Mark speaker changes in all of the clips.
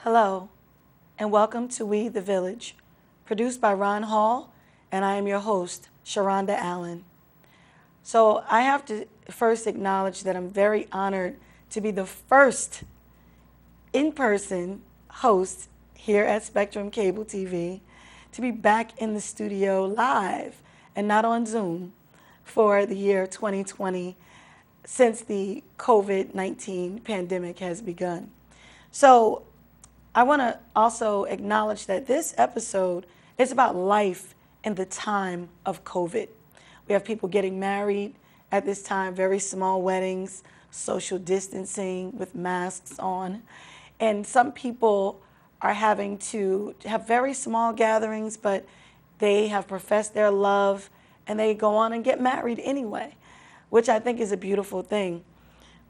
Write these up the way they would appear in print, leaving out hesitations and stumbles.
Speaker 1: Hello, and welcome to We the Village, produced by Ron Hall, and I am your host, Sharonda Allen. So I have to first acknowledge that I'm very honored to be the first in-person host here at Spectrum Cable TV, to be back in the studio live and not on Zoom for the year 2020 since the COVID-19 pandemic has begun. So I want to also acknowledge that this episode is about life in the time of COVID. We have people getting married at this time, very small weddings, social distancing with masks on. And some people are having to have very small gatherings, but they have professed their love and they go on and get married anyway, which I think is a beautiful thing.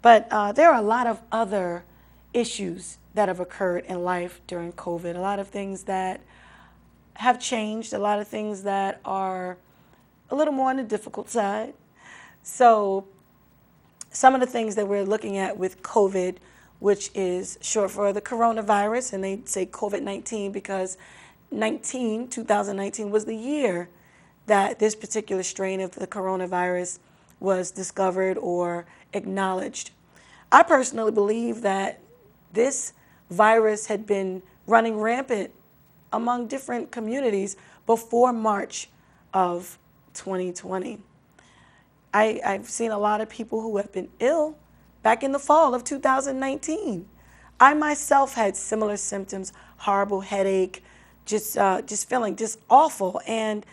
Speaker 1: But there are a lot of other issues that have occurred in life during COVID, a lot of things that have changed, a lot of things that are a little more on the difficult side. So some of the things that we're looking at with COVID, which is short for the coronavirus, and they say COVID-19 because 2019 was the year that this particular strain of the coronavirus was discovered or acknowledged. I personally believe that this virus had been running rampant among different communities before March of 2020. I've seen a lot of people who have been ill back in the fall of 2019. I myself had similar symptoms, horrible headache, just feeling just awful, and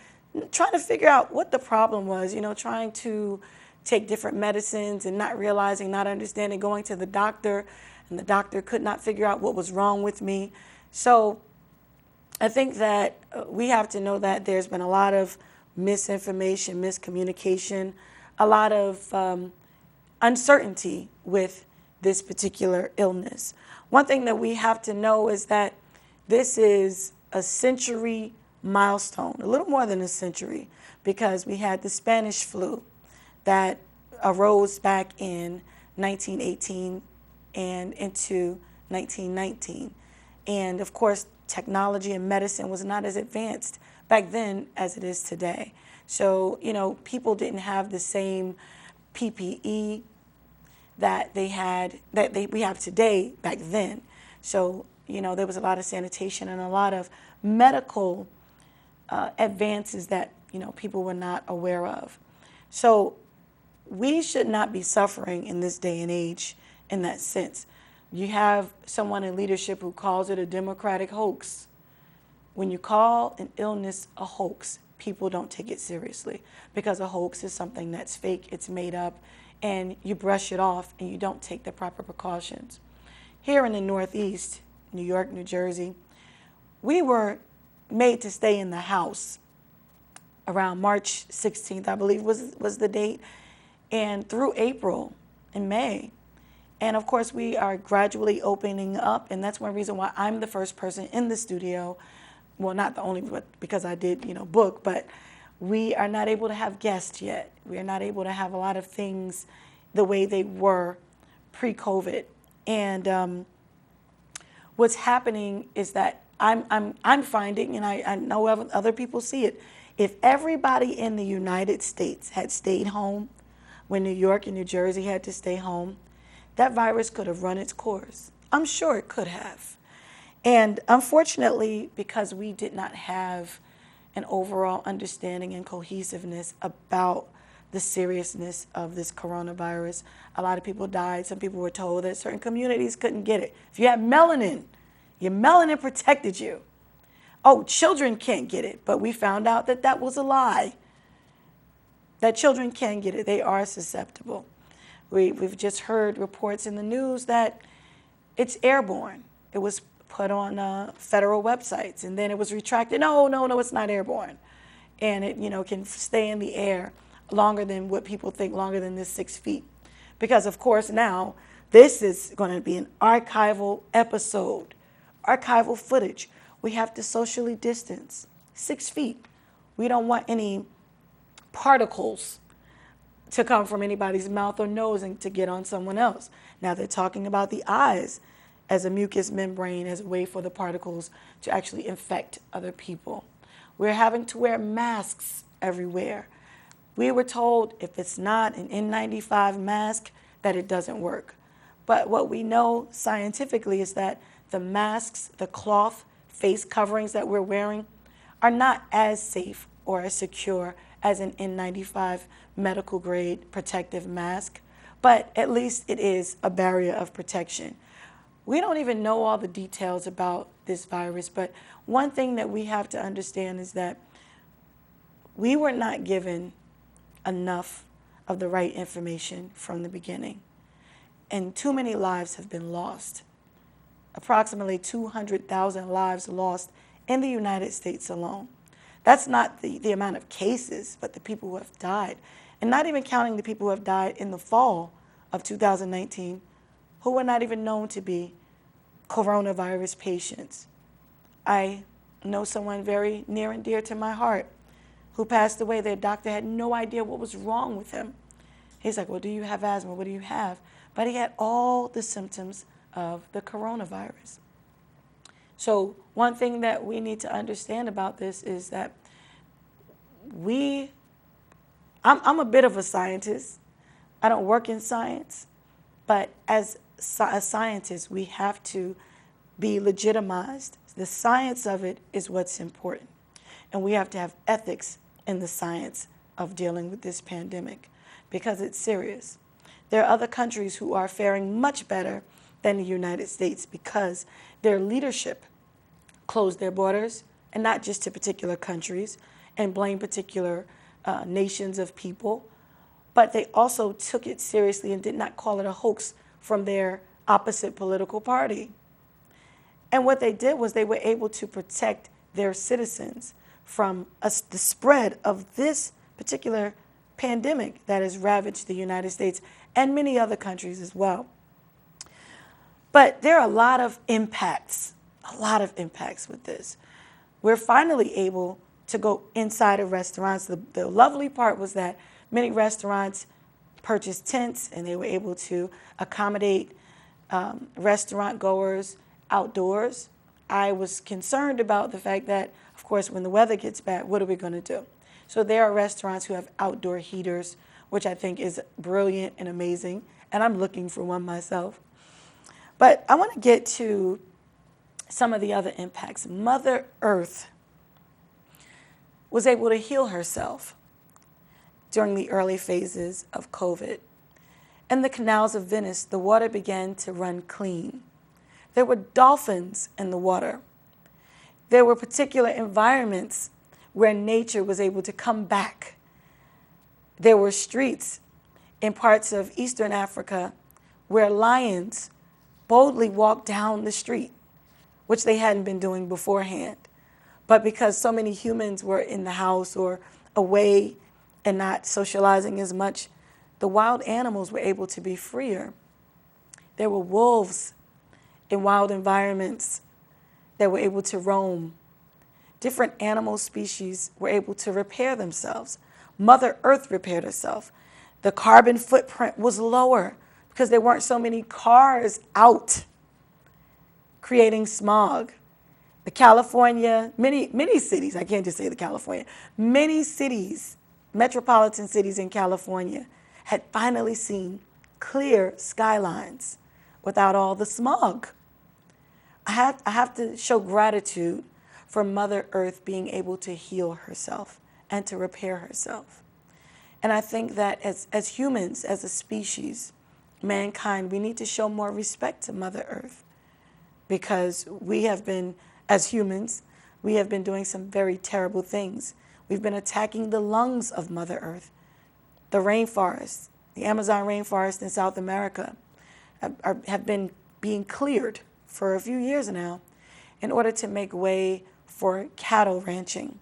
Speaker 1: trying to figure out what the problem was, trying to take different medicines and not realizing, not understanding, going to the doctor, and the doctor could not figure out what was wrong with me. So I think that we have to know that there's been a lot of misinformation, miscommunication, a lot of uncertainty with this particular illness. One thing that we have to know is that this is a century milestone, a little more than a century, because we had the Spanish flu that arose back in 1918 and into 1919. And of course, technology and medicine was not as advanced back then as it is today. So, people didn't have the same PPE that we have today back then. So, there was a lot of sanitation and a lot of medical advances that, people were not aware of. So we should not be suffering in this day and age in that sense. You have someone in leadership who calls it a democratic hoax. When you call an illness a hoax, people don't take it seriously, because a hoax is something that's fake, it's made up, and you brush it off and you don't take the proper precautions. Here in the Northeast, New York, New Jersey, we were made to stay in the house around March 16th, I believe was the date, and through April and May. And of course, we are gradually opening up, and that's one reason why I'm the first person in the studio. Well, not the only, but because I did, book, but we are not able to have guests yet. We are not able to have a lot of things the way they were pre-COVID. And what's happening is that I'm finding, and I know other people see it, if everybody in the United States had stayed home when New York and New Jersey had to stay home, that virus could have run its course. I'm sure it could have. And unfortunately, because we did not have an overall understanding and cohesiveness about the seriousness of this coronavirus, a lot of people died. Some people were told that certain communities couldn't get it. If you had melanin, your melanin protected you. Oh, children can't get it. But we found out that that was a lie, that children can get it. They are susceptible. We've just heard reports in the news that it's airborne. It was put on federal websites, and then it was retracted. No, it's not airborne. And it, can stay in the air longer than what people think, longer than this 6 feet. Because, of course, now this is going to be an archival episode, archival footage. We have to socially distance 6 feet. We don't want any particles to come from anybody's mouth or nose and to get on someone else. Now they're talking about the eyes. as a mucous membrane as a way for the particles to actually infect other people. We're having to wear masks everywhere. We were told if it's not an N95 mask, that it doesn't work. But what we know scientifically is that the masks, the cloth face coverings that we're wearing are not as safe or as secure as an N95 medical grade protective mask, but at least it is a barrier of protection. We don't even know all the details about this virus, but one thing that we have to understand is that we were not given enough of the right information from the beginning, and too many lives have been lost. Approximately 200,000 lives lost in the United States alone. That's not the amount of cases, but the people who have died. And not even counting the people who have died in the fall of 2019, who were not even known to be coronavirus patients. I know someone very near and dear to my heart who passed away. Their doctor had no idea what was wrong with him. He's like, well, do you have asthma? What do you have? But he had all the symptoms of the coronavirus. So one thing that we need to understand about this is that I'm a bit of a scientist. I don't work in science, but as a scientist, we have to be legitimized. The science of it is what's important. And we have to have ethics in the science of dealing with this pandemic because it's serious. There are other countries who are faring much better than the United States because their leadership closed their borders, and not just to particular countries, and blame particular nations of people, but they also took it seriously and did not call it a hoax from their opposite political party. And what they did was they were able to protect their citizens from the spread of this particular pandemic that has ravaged the United States and many other countries as well. But there are a lot of impacts with this. We're finally able to go inside of restaurants. The lovely part was that many restaurants purchased tents and they were able to accommodate restaurant goers outdoors. I was concerned about the fact that, of course, when the weather gets bad, what are we going to do? So there are restaurants who have outdoor heaters, which I think is brilliant and amazing, and I'm looking for one myself. But I want to get to some of the other impacts. Mother Earth was able to heal herself during the early phases of COVID. In the canals of Venice, the water began to run clean. There were dolphins in the water. There were particular environments where nature was able to come back. There were streets in parts of Eastern Africa where lions boldly walked down the street, which they hadn't been doing beforehand. But because so many humans were in the house or away and not socializing as much, the wild animals were able to be freer. There were wolves in wild environments that were able to roam. Different animal species were able to repair themselves. Mother Earth repaired herself. The carbon footprint was lower because there weren't so many cars out creating smog. The California, many cities, I can't just say the California, many cities, metropolitan cities in California had finally seen clear skylines without all the smog. I have to show gratitude for Mother Earth being able to heal herself and to repair herself. And I think that as humans, as a species, mankind, we need to show more respect to Mother Earth because we have been, as humans, we have been doing some very terrible things. We've been attacking the lungs of Mother Earth. The rainforest, the Amazon rainforest in South America have been being cleared for a few years now in order to make way for cattle ranching.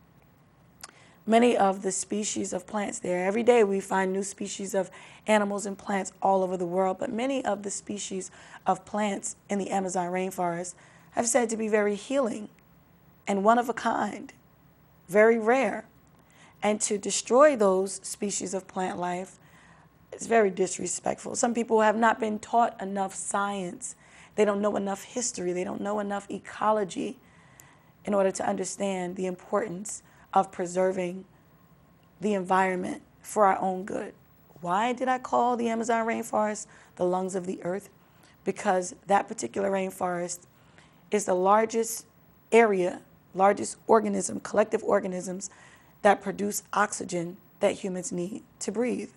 Speaker 1: Many of the species of plants there, every day we find new species of animals and plants all over the world, but many of the species of plants in the Amazon rainforest have said to be very healing and one of a kind, very rare. And to destroy those species of plant life is very disrespectful. Some people have not been taught enough science They don't know enough history. They don't know enough ecology in order to understand the importance of preserving the environment for our own good. Why did I call the Amazon rainforest the lungs of the earth? Because that particular rainforest is the largest area, largest organism, collective organisms that produce oxygen that humans need to breathe.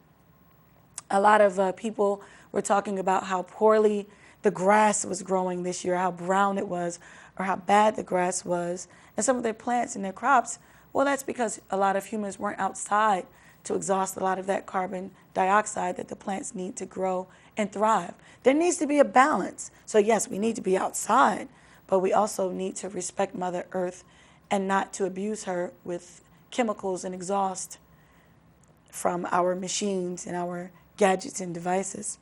Speaker 1: A lot of people were talking about how poorly the grass was growing this year, how brown it was, or how bad the grass was, and some of their plants and their crops. Well, that's because a lot of humans weren't outside to exhaust a lot of that carbon dioxide that the plants need to grow and thrive. There needs to be a balance. So yes, we need to be outside, but we also need to respect Mother Earth and not to abuse her with chemicals and exhaust from our machines and our gadgets and devices.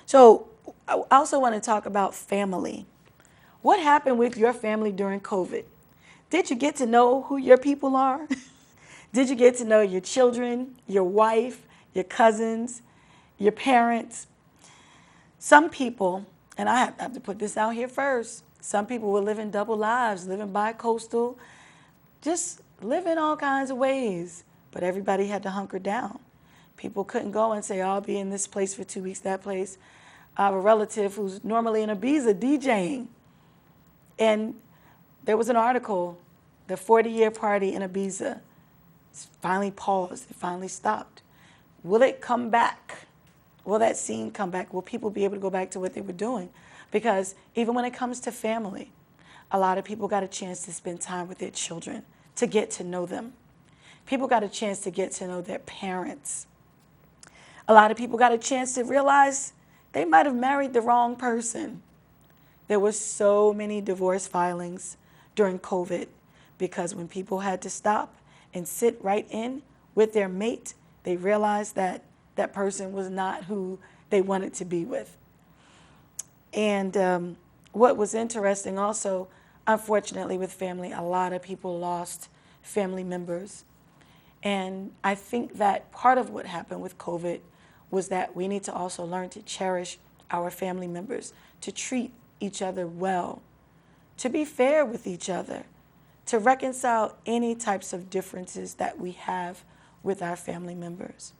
Speaker 1: So I also want to talk about family. What happened with your family during COVID? Did you get to know who your people are? Did you get to know your children, your wife, your cousins, your parents? Some people, and I have to put this out here first, some people were living double lives, living bi-coastal, just living all kinds of ways. But everybody had to hunker down. People couldn't go and say, oh, I'll be in this place for 2 weeks, that place. I have a relative who's normally in Ibiza DJing. And there was an article, the 40-year party in Ibiza finally paused, it finally stopped. Will it come back? Will that scene come back? Will people be able to go back to what they were doing? Because even when it comes to family, a lot of people got a chance to spend time with their children, to get to know them. People got a chance to get to know their parents. A lot of people got a chance to realize they might have married the wrong person. There were so many divorce filings during COVID because when people had to stop and sit right in with their mate, they realized that that person was not who they wanted to be with. And what was interesting also, unfortunately with family, a lot of people lost family members. And I think that part of what happened with COVID was that we need to also learn to cherish our family members, to treat each other well, to be fair with each other, to reconcile any types of differences that we have with our family members.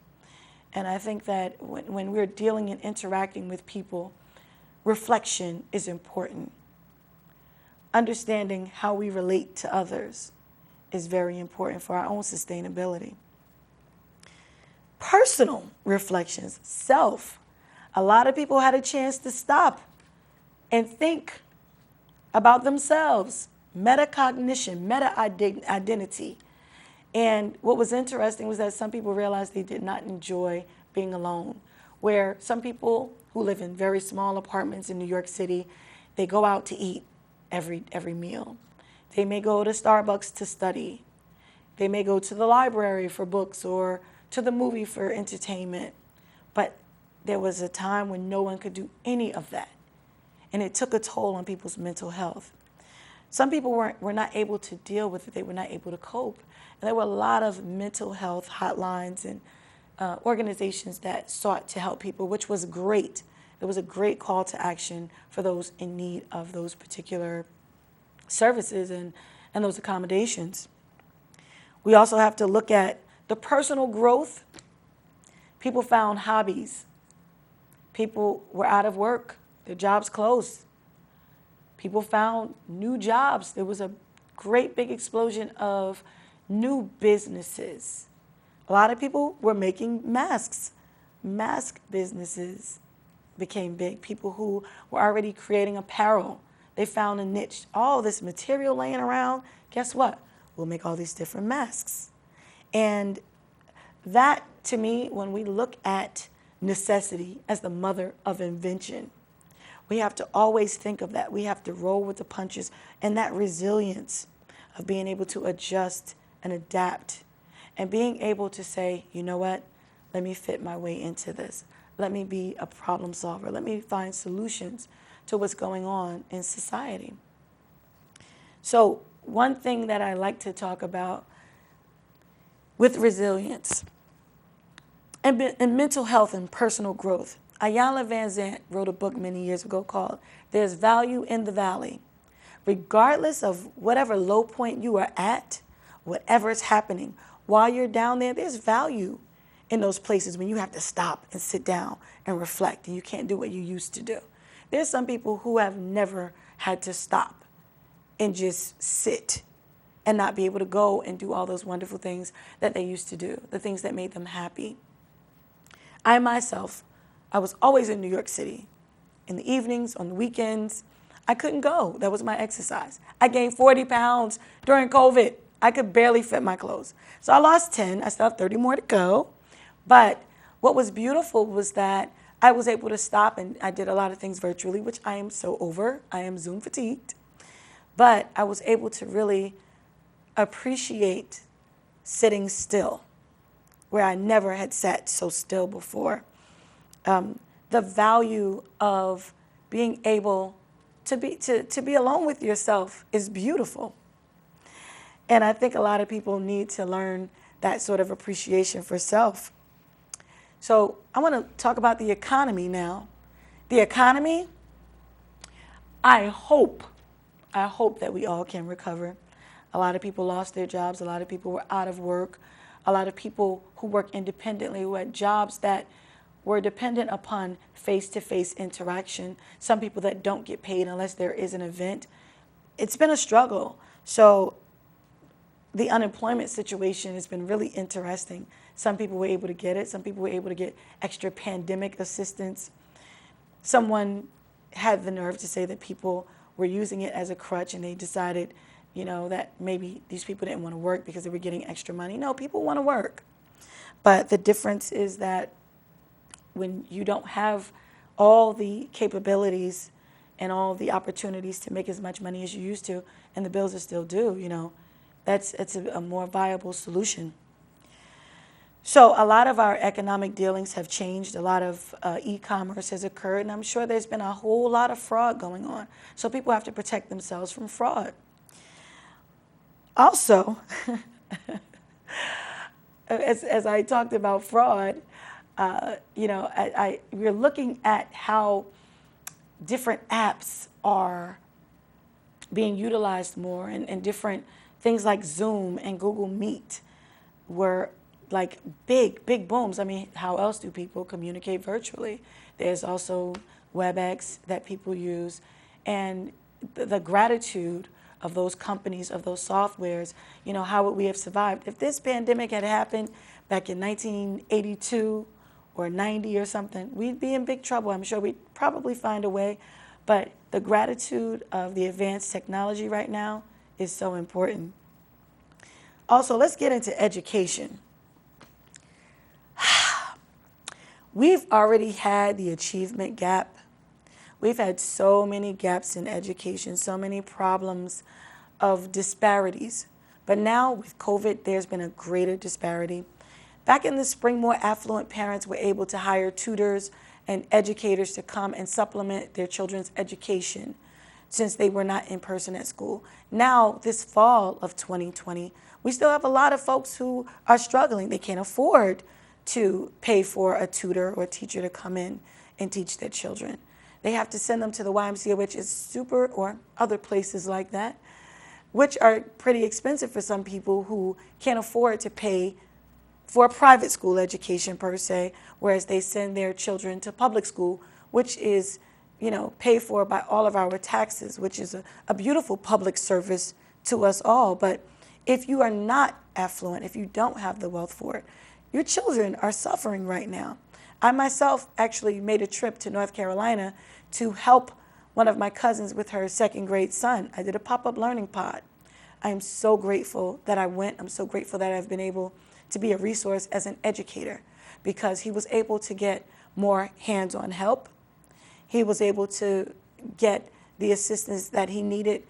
Speaker 1: And I think that when we're dealing and interacting with people, reflection is important. Understanding how we relate to others is very important for our own sustainability. Personal reflections, self. A lot of people had a chance to stop and think about themselves. Metacognition, meta-identity. And what was interesting was that some people realized they did not enjoy being alone. Where some people who live in very small apartments in New York City, they go out to eat every meal. They may go to Starbucks to study. They may go to the library for books or to the movie for entertainment. But there was a time when no one could do any of that. And it took a toll on people's mental health. Some people were not able to deal with it. They were not able to cope. And there were a lot of mental health hotlines and organizations that sought to help people, which was great. It was a great call to action for those in need of those particular services and those accommodations. We also have to look at the personal growth. People found hobbies. People were out of work. Their jobs closed. People found new jobs. There was a great big explosion of new businesses. A lot of people were making masks. Mask businesses became big. People who were already creating apparel, they found a niche. All this material laying around, guess what? We'll make all these different masks. And that, to me, when we look at necessity as the mother of invention, we have to always think of that. We have to roll with the punches, and that resilience of being able to adjust and adapt and being able to say, you know what, let me fit my way into this. Let me be a problem solver. Let me find solutions to what's going on in society. So one thing that I like to talk about with resilience and mental health and personal growth Iyanla Vanzant wrote a book many years ago called There's Value in the Valley. Regardless of whatever low point you are at, whatever is happening, while you're down there, there's value in those places when you have to stop and sit down and reflect and you can't do what you used to do. There's some people who have never had to stop and just sit and not be able to go and do all those wonderful things that they used to do, the things that made them happy. I myself, I was always in New York City. In the evenings, on the weekends, I couldn't go. That was my exercise. I gained 40 pounds during COVID. I could barely fit my clothes. So I lost 10. I still have 30 more to go. But what was beautiful was that I was able to stop, and I did a lot of things virtually, which I am so over. I am Zoom fatigued. But I was able to really appreciate sitting still, where I never had sat so still before. The value of being able to be alone with yourself is beautiful. And I think a lot of people need to learn that sort of appreciation for self. So I want to talk about the economy now. The economy, I hope that we all can recover. A lot of people lost their jobs. A lot of people were out of work. A lot of people who work independently, who had jobs that were dependent upon face-to-face interaction. Some people that don't get paid unless there is an event. It's been a struggle. So the unemployment situation has been really interesting. Some people were able to get it. Some people were able to get extra pandemic assistance. Someone had the nerve to say that people were using it as a crutch and they decided, that maybe these people didn't want to work because they were getting extra money. No, people want to work. But the difference is that when you don't have all the capabilities and all the opportunities to make as much money as you used to, and the bills are still due, it's a more viable solution. So a lot of our economic dealings have changed. A lot of e-commerce has occurred, and I'm sure there's been a whole lot of fraud going on. So people have to protect themselves from fraud. Also, as I talked about fraud, we're looking at how different apps are being utilized more, and different things like Zoom and Google Meet were like big booms. I mean, how else do people communicate virtually? There's also WebEx that people use, and the gratitude of those companies, of those softwares, how would we have survived? If this pandemic had happened back in 1982 or 90 or something, we'd be in big trouble. I'm sure we'd probably find a way, but the gratitude of the advanced technology right now is so important. Also, let's get into education. We've already had the achievement gap. We've had so many gaps in education, so many problems of disparities. But now with COVID, there's been a greater disparity. Back in the spring, more affluent parents were able to hire tutors and educators to come and supplement their children's education since they were not in person at school. Now, this fall of 2020, we still have a lot of folks who are struggling. They can't afford to pay for a tutor or a teacher to come in and teach their children. They have to send them to the YMCA, which is or other places like that, which are pretty expensive for some people who can't afford to pay for a private school education per se, whereas they send their children to public school, which is, paid for by all of our taxes, which is a beautiful public service to us all. But if you are not affluent, if you don't have the wealth for it, your children are suffering right now. I myself actually made a trip to North Carolina to help one of my cousins with her second grade son. I did a pop-up learning pod. I am so grateful that I went. I'm so grateful that I've been able to be a resource as an educator, because he was able to get more hands-on help. He was able to get the assistance that he needed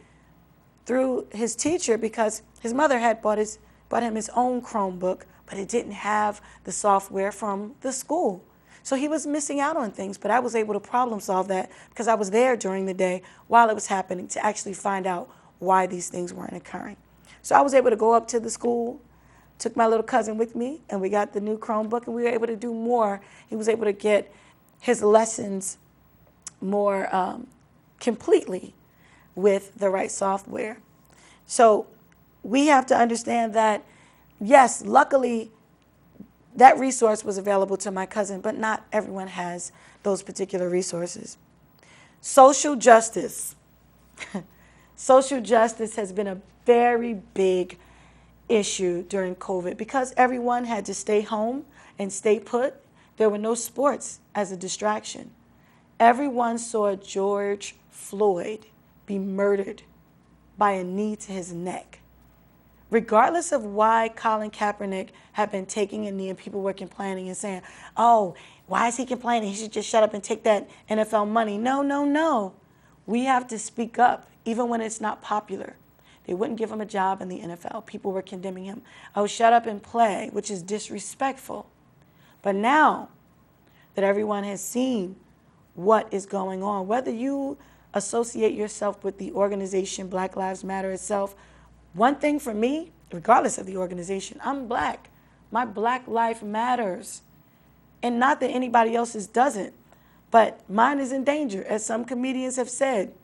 Speaker 1: through his teacher, because his mother had bought him his own Chromebook, but it didn't have the software from the school. So he was missing out on things, but I was able to problem solve that because I was there during the day while it was happening to actually find out why these things weren't occurring. So I was able to go up to the school, took my little cousin with me, and we got the new Chromebook, and we were able to do more. He was able to get his lessons more completely with the right software. So we have to understand that, yes, luckily that resource was available to my cousin, but not everyone has those particular resources. Social justice. Social justice has been a very big issue during COVID because everyone had to stay home and stay put. There were no sports as a distraction. Everyone saw George Floyd be murdered by a knee to his neck. Regardless of why Colin Kaepernick had been taking a knee and people were complaining and saying, oh, why is he complaining? He should just shut up and take that NFL money. No, no, no. We have to speak up, even when it's not popular. They wouldn't give him a job in the NFL. People were condemning him. Oh, shut up and play, which is disrespectful. But now that everyone has seen what is going on, whether you associate yourself with the organization Black Lives Matter itself, one thing for me, regardless of the organization, I'm Black. My Black life matters. And not that anybody else's doesn't, but mine is in danger. As some comedians have said,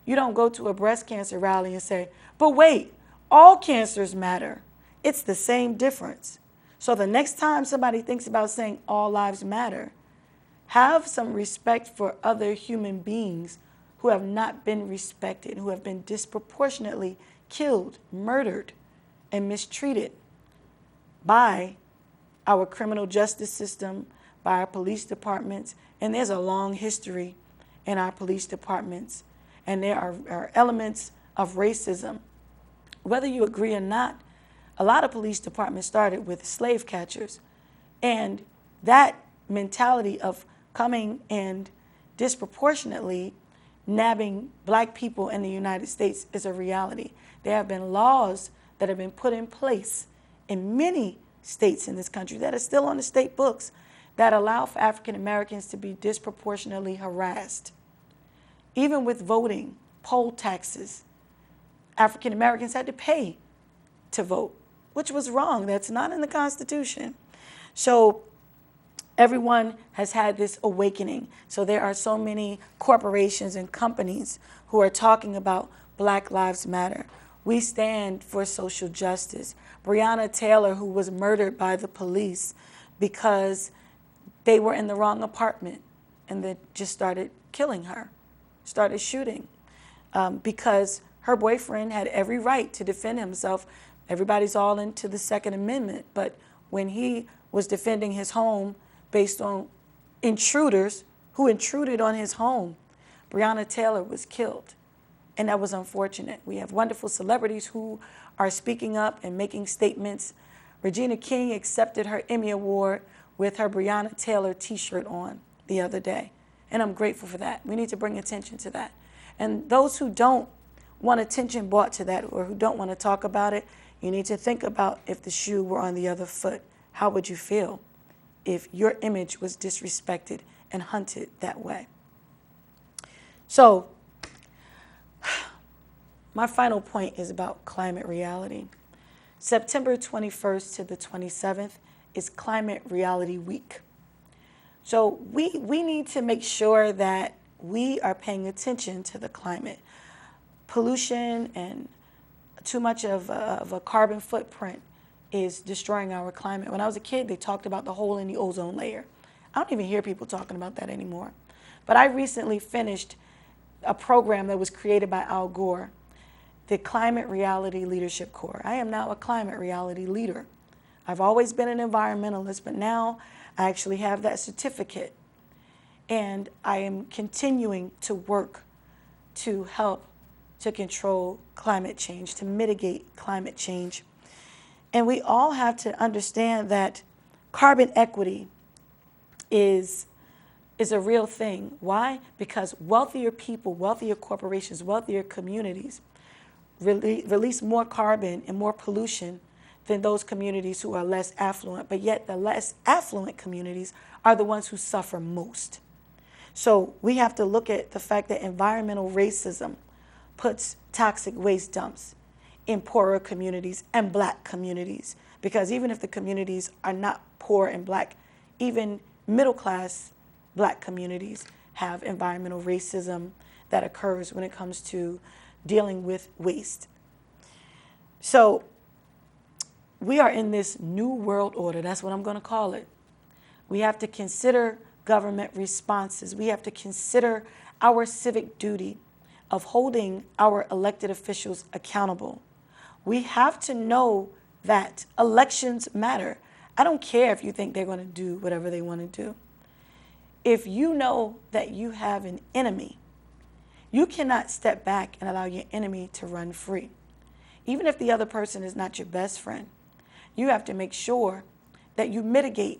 Speaker 1: you don't go to a breast cancer rally and say, but wait, all cancers matter. It's the same difference. So the next time somebody thinks about saying all lives matter, have some respect for other human beings who have not been respected, who have been disproportionately killed, murdered, and mistreated by our criminal justice system, by our police departments. And there's a long history in our police departments. And there are elements of racism. Whether you agree or not, a lot of police departments started with slave catchers. And that mentality of coming and disproportionately nabbing Black people in the United States is a reality. There have been laws that have been put in place in many states in this country that are still on the state books that allow for African Americans to be disproportionately harassed. Even with voting, poll taxes, African Americans had to pay to vote, which was wrong. That's not in the Constitution. So everyone has had this awakening. So there are so many corporations and companies who are talking about Black Lives Matter. We stand for social justice. Breonna Taylor, who was murdered by the police because they were in the wrong apartment and they just started killing her, started shooting, because her boyfriend had every right to defend himself. Everybody's all into the Second Amendment, but when he was defending his home based on intruders who intruded on his home, Breonna Taylor was killed. And that was unfortunate. We have wonderful celebrities who are speaking up and making statements. Regina King accepted her Emmy Award with her Breonna Taylor t-shirt on the other day. And I'm grateful for that. We need to bring attention to that. And those who don't want attention brought to that or who don't want to talk about it, you need to think about if the shoe were on the other foot. How would you feel if your image was disrespected and hunted that way? So, my final point is about climate reality. September 21st to the 27th is Climate Reality Week. So we need to make sure that we are paying attention to the climate. Pollution and too much of a carbon footprint is destroying our climate. When I was a kid, they talked about the hole in the ozone layer. I don't even hear people talking about that anymore. But I recently finished a program that was created by Al Gore, the Climate Reality Leadership Corps. I am now a climate reality leader. I've always been an environmentalist, but now I actually have that certificate. And I am continuing to work to help to control climate change, to mitigate climate change. And we all have to understand that carbon equity is a real thing. Why? Because wealthier people, wealthier corporations, wealthier communities release more carbon and more pollution than those communities who are less affluent. But yet the less affluent communities are the ones who suffer most. So we have to look at the fact that environmental racism puts toxic waste dumps in poorer communities and Black communities. Because even if the communities are not poor and Black, even middle class Black communities have environmental racism that occurs when it comes to dealing with waste. So we are in this new world order. That's what I'm going to call it. We have to consider government responses. We have to consider our civic duty of holding our elected officials accountable. We have to know that elections matter. I don't care if you think they're going to do whatever they want to do. If you know that you have an enemy, you cannot step back and allow your enemy to run free. Even if the other person is not your best friend, you have to make sure that you mitigate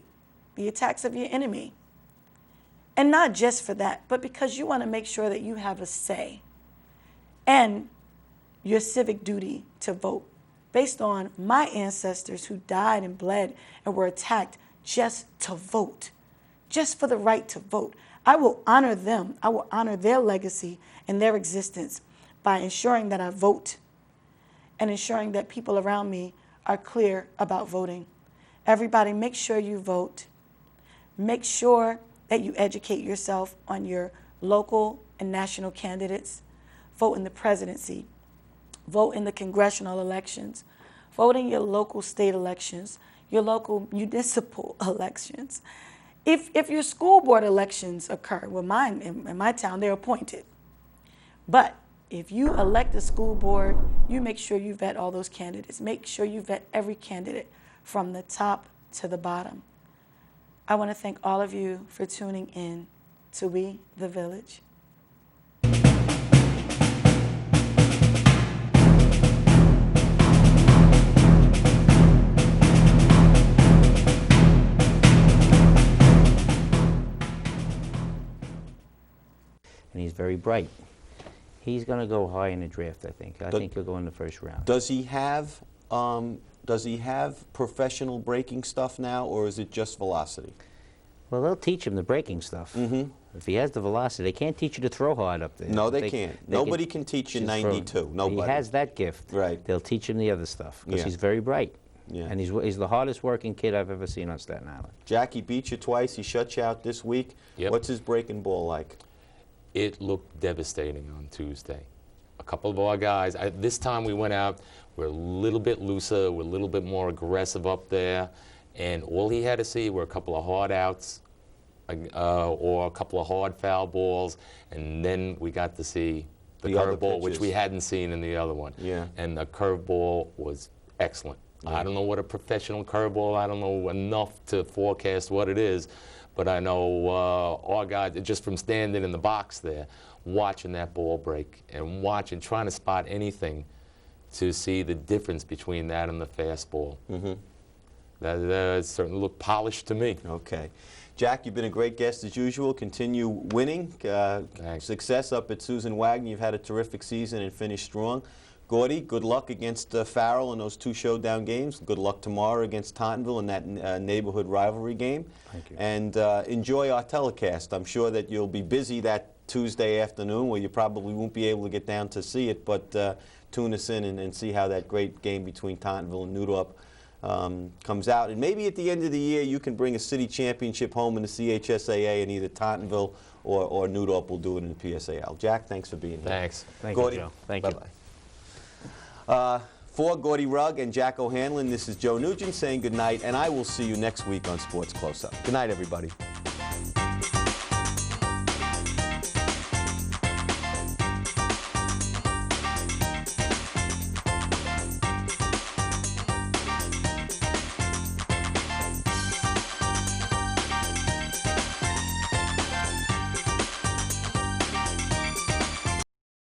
Speaker 1: the attacks of your enemy. And not just for that, but because you want to make sure that you have a say and your civic duty to vote based on my ancestors who died and bled and were attacked just to vote, just for the right to vote. I will honor them. I will honor their legacy and their existence by ensuring that I vote and ensuring that people around me are clear about voting. Everybody, make sure you vote. Make sure that you educate yourself on your local and national candidates. Vote in the presidency. Vote in the congressional elections. Vote in your local state elections, your local municipal elections. If your school board elections occur, well, mine in my town, they're appointed. But if you elect a school board, you make sure you vet all those candidates. Make sure you vet every candidate from the top to the bottom. I want to thank all of you for tuning in to We the Village.
Speaker 2: And he's very bright. He's going to go high in the draft, I think. I think he'll go in the first round.
Speaker 3: Does he have professional braking stuff now, or is it just velocity?
Speaker 2: Well, they'll teach him the braking stuff. If he has the velocity, they can't teach you to throw hard up there.
Speaker 3: No, they can't. Nobody can teach you 92. Nobody.
Speaker 2: He has that gift.
Speaker 3: Right.
Speaker 2: They'll teach him the other stuff because he's very bright.
Speaker 3: Yeah.
Speaker 2: And he's the hardest working kid I've ever seen on Staten Island.
Speaker 3: Jackie beat you twice. He shut you out this week.
Speaker 4: Yep.
Speaker 3: What's his breaking ball like?
Speaker 4: It looked devastating on Tuesday. A couple of our guys, this time we went out, we're a little bit looser, we're a little bit more aggressive up there, and all he had to see were a couple of hard outs or a couple of hard foul balls, and then we got to see the curveball, which we hadn't seen in the other one.
Speaker 3: Yeah.
Speaker 4: And the curveball was excellent. Yeah. I don't know what a professional curveball, I don't know enough to forecast what it is, but I know our guys, just from standing in the box there, watching that ball break and trying to spot anything to see the difference between that and the fastball. That certainly looked polished to me.
Speaker 3: Okay. Jack, you've been a great guest as usual. Continue winning. Success up at Susan Wagner. You've had a terrific season and finished strong. Gordy, good luck against Farrell in those 2 showdown games. Good luck tomorrow against Tottenville in that neighborhood rivalry game.
Speaker 2: Thank you.
Speaker 3: And enjoy our telecast. I'm sure that you'll be busy that Tuesday afternoon where you probably won't be able to get down to see it, but tune us in and see how that great game between Tottenville and Newdorp comes out. And maybe at the end of the year you can bring a city championship home in the CHSAA, and either Tottenville or Newdorp will do it in the PSAL. Jack, thanks for being here.
Speaker 4: Thanks.
Speaker 2: Thank
Speaker 3: Gordy,
Speaker 2: you, Joe. Thank
Speaker 3: bye-bye.
Speaker 2: you.
Speaker 3: For Gordy Rugg and Jack O'Hanlon, this is Joe Nugent saying good night, and I will see you next week on Sports Close-Up. Good night, everybody.